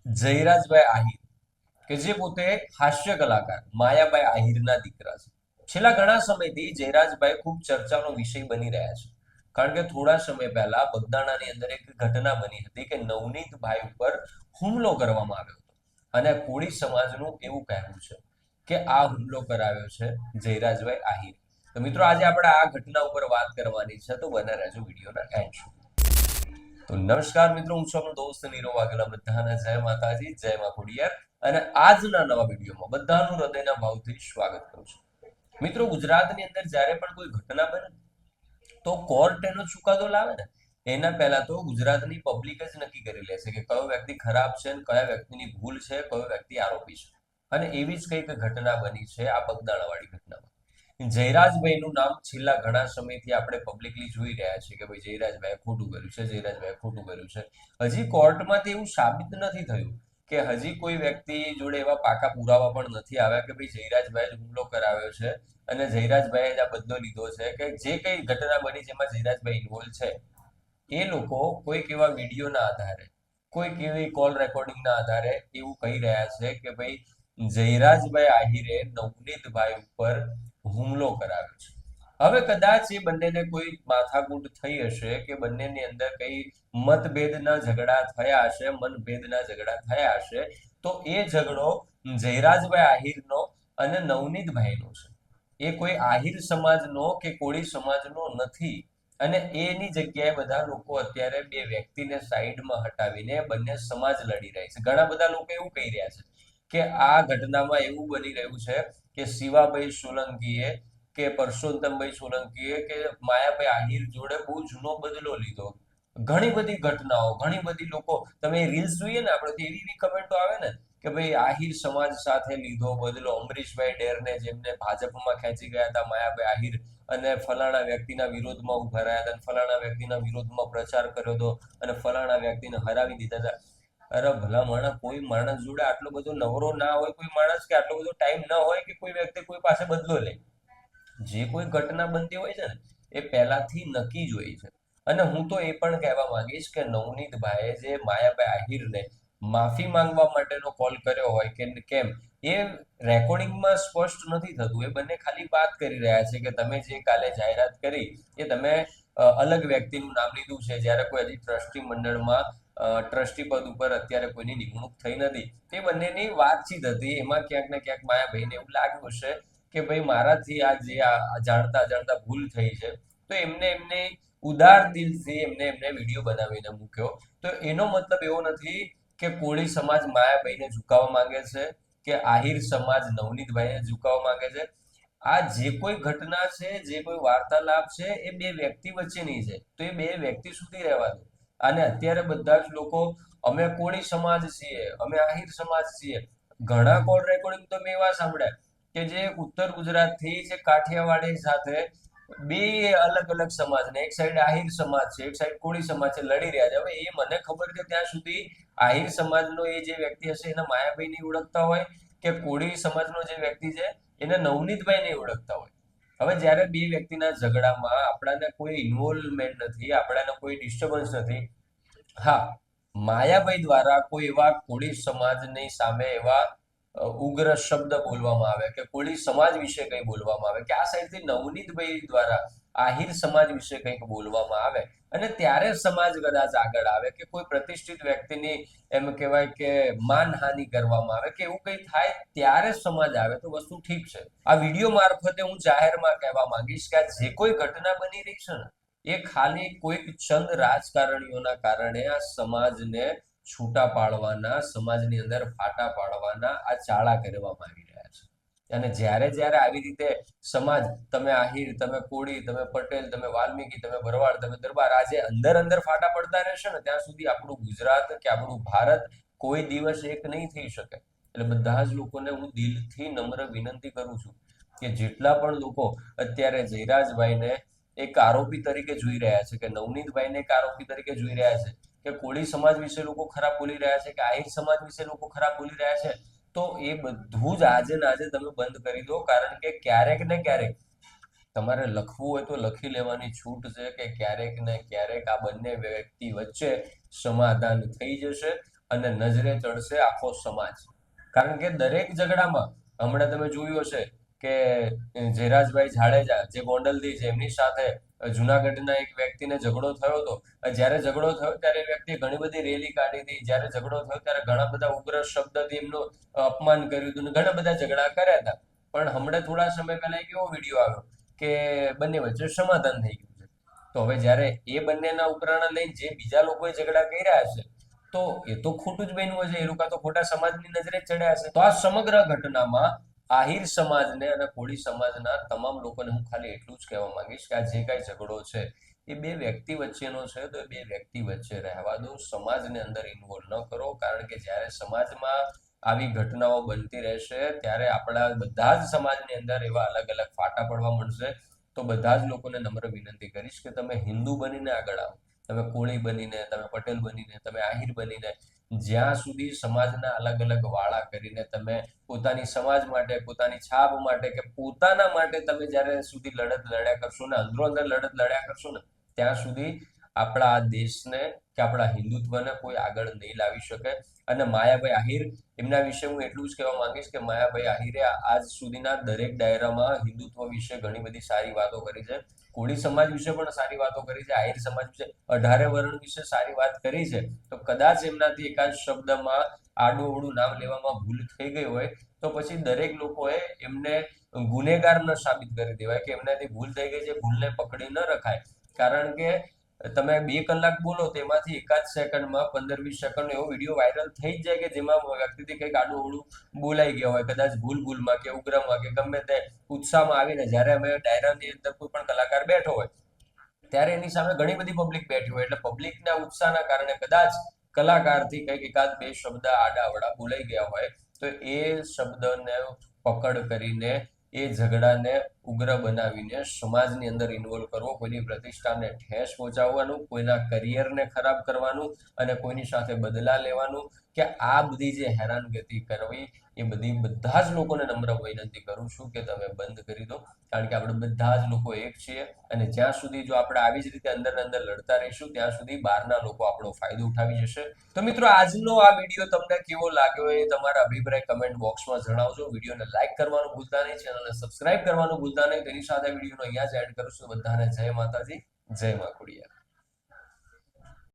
જયરાજભાઈ આહિર કે જે પોતે હાસ્ય કલાકાર માયાભાઈ આહિરના દીકરા છે. છેલ્લા ઘણા સમયથી જયરાજભાઈ ખૂબ ચર્ચાનો વિષય બની રહ્યા છે. કારણ કે થોડા સમય પહેલા બગદાણાની અંદર એક ઘટના બની હતી કે નવનીતભાઈ ઉપર હુમલો કરવામાં આવ્યો હતો. અને કોળી સમાજનું એવું કહેવું છે કે આ હુમલો કરાવ્યો છે જયરાજભાઈ આહિર. તો મિત્રો આજે આપણે આ ઘટના ઉપર વાત કરવાની છે, તો બને રહેજો વિડીયોના એન્ડ સુધી. તો નમસ્કાર મિત્રો, હું છું આપણો દોસ્ત નીરવ વાઘેલા. બધાને જય માતાજી, જય મા ખોડિયાર. અને આજના નવા વિડીયોમાં બધાનું હૃદયના ભાવથી સ્વાગત કરું છું. મિત્રો, ગુજરાતની અંદર જ્યારે પણ કોઈ ઘટના બને તો કોર્ટ એનો ચુકાદો લાવે ને એના પહેલા તો ગુજરાતની પબ્લિક જ નક્કી કરી લે છે કે કયો વ્યક્તિ ખરાબ છે અને કયા વ્યક્તિની ભૂલ છે, કયો વ્યક્તિ આરોપી છે. અને એવી જ કંઈક ઘટના બની છે આ બગદાણાવાળી ઘટનામાં. જયરાજભાઈનું નામ છેલ્લા ઘણા સમયથી આપણે પબ્લિકલી જોઈ રહ્યા છીએ કે ભાઈ જયરાજભાઈ ખોટું કર્યું છે, જયરાજભાઈ ખોટું કર્યું છે. હજી કોર્ટમાંથી એવું સાબિત નથી થયું કે હજી કોઈ વ્યક્તિ જોડે એવા પાકા પુરાવા પણ નથી આવ્યા કે ભાઈ જયરાજભાઈ જ હુમલો કરાવ્યો છે અને જયરાજભાઈએ જ આ બદલો લીધો છે, કે જે કઈ ઘટના બની જેમાં જયરાજભાઈ ઇન્વોલ્વ છે એ લોકો કોઈક એવા વિડીયોના આધારે, કોઈક એવી કોલ રેકોર્ડિંગના આધારે એવું કહી રહ્યા છે કે ભાઈ જયરાજભાઈ આહિરે નવનીતભાઈ ઉપર હુમલો કરાવ્યો છે. હવે કદાચ એ બંનેને કોઈ માથાકૂટ થઈ હશે કે બંનેની અંદર કઈ મતભેદના ઝઘડા થયા હશે, મનભેદના ઝઘડા થયા હશે, તો એ ઝઘડો જયરાજભાઈ આહિરનો અને નવનીતભાઈનો છે. એ કોઈ આહિર સમાજનો કે કોળી સમાજનો નથી. અને એની જગ્યાએ બધા લોકો અત્યારે બે વ્યક્તિને સાઈડમાં હટાવીને બંને સમાજ લડી રહ્યા છે. ઘણા બધા લોકો એવું કહી રહ્યા છે કે આ ઘટનામાં એવું બની રહ્યું છે કે શિવાભાઈ સોલંકીએ કે પરસોત્તમભાઈ સોલંકીએ કે માયાભાઈ આહિર જોડે બહુ જૂનો બદલો લીધો. ઘણી બધી ઘટનાઓ, ઘણી બધી લોકો, તમે રીલ્સ જોઈએ ને આપણે, તો એવી એવી કમેન્ટો આવે ને કે ભાઈ આહિર સમાજ સાથે લીધો બદલો. અમરીશભાઈ ડેરને જેમને ભાજપમાં ખેંચી ગયા હતા માયાભાઈ આહિર, અને ફલાણા વ્યક્તિના વિરોધમાં ઉભા રહ્યા હતા, ફલાણા વ્યક્તિના વિરોધમાં પ્રચાર કર્યો હતો અને ફલાણા વ્યક્તિને હરાવી દીધા હતા. અરે ભલા માણસ, કોઈ માણસ જોડે આટલો બધો નવરો ના હોય કોઈ માણસ, કે આટલો બધો ટાઈમ ના હોય કે કોઈ વ્યક્તિ કોઈ પાસે બદલો લે. જે કોઈ ઘટના બનતી હોય છે ને એ પહેલાથી નક્કી જ હોય છે. અને હું તો એ પણ કહેવા માંગીશ કે નવનીતભાઈએ જે માયાભાઈ આહિરને માફી માંગવા માટેનો કોલ કર્યો હોય કે કેમ, એ રેકોર્ડિંગમાં સ્પષ્ટ નથી થતું. એ બંને ખાલી વાત કરી રહ્યા છે કે તમે જે કાલે જાહેરાત કરી એ તમે અલગ વ્યક્તિનું નામ લીધું છે, જ્યારે કોઈ હજી ટ્રસ્ટી મંડળમાં ટ્રસ્ટી પદ ઉપર અત્યારે કોઈની નિમણૂક થઈ નથી. તે બંનેની વાતચીત હતી. એમાં ક્યાંક ને ક્યાંક માયાભાઈને એવું લાગ્યું હશે કે ભાઈ મારાથી આ જે જાણતા અજાણતા ભૂલ થઈ છે, તો એમને ઉદાર દિલથી એમને વિડીયો બનાવીને મૂક્યો. તો એનો મતલબ એવો નથી કે કોળી સમાજ માયાભાઈને ઝુકાવવા માંગે છે કે આહિર સમાજ નવનીતભાઈને ઝુકાવવા માંગે છે. આ જે કોઈ ઘટના છે, જે કોઈ વાર્તાલાપ છે, એ બે વ્યક્તિ વચ્ચેની છે, તો એ બે વ્યક્તિ સુધી રહેવા દો. અને અત્યારે બધા જ લોકો અમે કોળી સમાજ છીએ, અમે આહિર સમાજ છીએ. ઘણા કોલ રેકોર્ડિંગ તો મેં એવા સાંભળ્યા કે જે ઉત્તર ગુજરાતથી જે કાઠિયાવાડી સાથે બે અલગ અલગ સમાજને, એક સાઈડ આહિર સમાજ છે, એક સાઈડ કોળી સમાજ છે, લડી રહ્યા છે. હવે એ મને ખબર કે ત્યાં સુધી આહિર સમાજનો એ જે વ્યક્તિ હશે એને માયાભાઈ નહીં ઓળખતા હોય, કે કોળી સમાજનો જે વ્યક્તિ છે એને નવનીતભાઈ નહીં ઓળખતા હોય. હવે જ્યારે બે વ્યક્તિના ઝઘડામાં આપણાને કોઈ ઇન્વોલ્વમેન્ટ નથી, આપણાને કોઈ ડિસ્ટર્બન્સ નથી. હા, માયાભાઈ દ્વારા કોઈ એવા કોળી સમાજની સામે એવા ઉગ્ર શબ્દ બોલવામાં આવે કે કોળી સમાજ વિશે કંઈ બોલવામાં આવે, કે આ સાઈડથી નવનીતભાઈ દ્વારા આહિર સમાજ વિશે કંઈક બોલવામાં આવે, અને ત્યારે સમાજ કદાચ આગળ આવે કે કોઈ પ્રતિષ્ઠિત વ્યક્તિની એમ કહેવાય કે માનહાનિ કરવામાં આવે કે એવું કંઈ થાય, ત્યારે સમાજ આવે તો વસ્તુ ઠીક છે. આ વિડીયો મારફતે હું જાહેરમાં કહેવા માંગીશ કે આ જે કોઈ ઘટના બની રહી છે ને એ ખાલી કોઈક ચંદ રાજકારણીઓના કારણે આ સમાજને છૂટા પાડવાના, સમાજની અંદર ફાટા પાડવાના આ ચાળા કરવામાં આવી રહ્યા છે. અને જ્યારે જ્યારે આવી રીતે સમાજ, તમે આહિર, તમે કોળી, તમે પટેલ, તમે વાલ્મીકી, તમે ભરવાડ, તમે દરબાર, આજે અંદર અંદર ફાટા પડતા રહેશે ને ત્યાં સુધી આપણું ગુજરાત કે આપણું ભારત કોઈ દિવસ એક નહીં થઈ શકે. એટલે બધા જ લોકોને હું દિલથી નમ્ર વિનંતી કરું છું કે જેટલા પણ લોકો અત્યારે જયરાજભાઈને એક આરોપી તરીકે જોઈ રહ્યા છે, કે નવનીતભાઈને એક આરોપી તરીકે જોઈ રહ્યા છે, કે કોળી સમાજ વિશે લોકો ખરાબ બોલી રહ્યા છે, કે આહિર સમાજ વિશે લોકો ખરાબ બોલી રહ્યા છે, તો એ બધું જ આજે ને આજે તમે બંધ કરી દો. કારણ કે ક્યારેક ને ક્યારેક તમારે લખવું હોય તો લખી લેવાની છૂટ છે કે ક્યારેક ને ક્યારેક આ બંને વ્યક્તિ વચ્ચે સમાધાન થઈ જશે અને નજરે ચડશે આખો સમાજ. કારણ કે દરેક ઝઘડામાં હમણાં તમે જોયું હશે કે જયરાજભાઈ જાડેજા જે ગોંડલથી છે એમની સાથે જુનાગઢના એક વ્યક્તિને ઝઘડો થયો હતો. જ્યારે ઝઘડો થયો ત્યારે એ વ્યક્તિએ ઘણી બધી રેલી કાઢી હતી. જ્યારે ઝઘડો થયો ત્યારે ઘણા બધા ઉગ્ર શબ્દથી એમનું અપમાન કર્યું હતું અને ઘણા બધા ઝઘડા કર્યા હતા. પણ હમણાં થોડા સમય પહેલા એક એવો વિડીયો આવ્યો કે બંને વચ્ચે સમાધાન થઈ ગયું છે. તો હવે જ્યારે એ બંનેના ઉકરાણા લઈને જે બીજા લોકોએ ઝઘડા કર્યા છે તો એ તો ખોટું જ બન્યું હશે. એ લોકો તો ખોટા સમાજની નજરે જ ચડ્યા હશે. તો આ સમગ્ર ઘટનામાં આહિર સમાજને અને કોળી સમાજના તમામ લોકોને હું ખાલી એટલું જ કહેવા માંગીશ કે આ જે કાંઈ ઝઘડો છે એ બે વ્યક્તિ વચ્ચેનો છે તો એ બે વ્યક્તિ વચ્ચે રહેવા દો. સમાજને અંદર ઇન્વોલ્વ ન કરો. કારણ કે જ્યારે સમાજમાં આવી ઘટનાઓ બનતી રહેશે ત્યારે આપણા બધા જ સમાજની અંદર એવા અલગ અલગ ફાટા પડવા મળશે. તો બધા જ લોકોને નમ્ર વિનંતી કરીશ કે તમે હિન્દુ બનીને આગળ આવો, તમે કોળી બનીને, તમે પટેલ બનીને, તમે આહિર બનીને જ્યાં સુધી સમાજના અલગ અલગ વાળા કરીને તમે પોતાની સમાજ માટે, પોતાની છાપ માટે કે પોતાના માટે તમે જ્યારે સુધી લડત લડ્યા કરશો ને અંદરો અંદર લડત લડ્યા કરશો ને ત્યાં સુધી આપણા આ દેશને કે આપણા હિન્દુત્વને કોઈ આગળ નહીં લાવી શકે. અને માયાભાઈ આહિર એમના વિશે હું એટલું જ કહેવા માંગીશ કે માયાભાઈ આહિરે આજ સુધીના દરેક ડાયરામાં હિન્દુત્વ વિશે ઘણી બધી સારી વાતો કરી છે. કોળી સમાજ વિશે પણ સારી વાતો કરી છે. આહિર સમાજ વિશે 18 વર્ણ વિશે સારી વાત કરી છે. તો કદાચ એમનાથી એકાદ શબ્દમાં આડું અવળું નામ લેવામાં ભૂલ થઈ ગઈ હોય તો પછી દરેક લોકોએ એમને ગુનેગાર ન સાબિત કરી દેવાય કે એમનાથી ભૂલ થઈ ગઈ છે, ભૂલને પકડી ન રખાય. કારણ કે તમે 2 કલાક બોલો તેમાંથી એકાદ સેકન્ડમાં 15-20 સેકન્ડ એવો વિડીયો વાયરલ થઈ જ જાય કે જેમાં વ્યક્તિથી કંઈક આડું અવળું બોલાઈ ગયા હોય, કદાચ ભૂલમાં કે ઉગ્રમાં કે ગમે તે ઉત્સાહમાં આવીને જ્યારે અમે ડાયરાની અંદર કોઈ પણ કલાકાર બેઠો હોય ત્યારે એની સામે ઘણી બધી પબ્લિક બેઠી હોય એટલે પબ્લિકના ઉત્સાહના કારણે કદાચ કલાકારથી કંઈક એકાદ બે શબ્દ આડાઅવળા બોલાઈ ગયા હોય તો એ શબ્દને પકડ કરીને એ ઝઘડાને ઉગ્ર બનાવીને સમાજની અંદર ઇન્વોલ્વ કરવો, કોઈની પ્રતિષ્ઠાને ઠેસ પહોંચાડવાનું, કોઈના કરિયરને ખરાબ કરવાનું અને કોઈની સાથે બદલા લેવાનું કે આ બધી જે હેરાનગતિ કરવી એ બધા જ લોકોને નમ્ર વિનંતી કરું છું કે તમે બંધ કરી દો. કારણ કે આપણે બધા જ લોકો એક છીએ અને જ્યાં સુધી જો આપણે આવી જ રીતે અંદર અંદર લડતા રહીશું ત્યાં સુધી બહારના લોકો આપણો ફાયદો ઉઠાવી જશે. તો મિત્રો આજનો આ વિડીયો તમને કેવો લાગ્યો એ તમારા અભિપ્રાય કમેન્ટ બોક્સમાં જણાવજો. વિડીયોને લાઈક કરવાનું ભૂલતા નહીં, ચેનલને સબસ્ક્રાઇબ કરવાનું ભૂલતા નહીં. તેની સાથે વિડીયોનો અહીંયા જ એડ કરું છું. બધાને જય માતાજી, જય મા ખોડિયાર.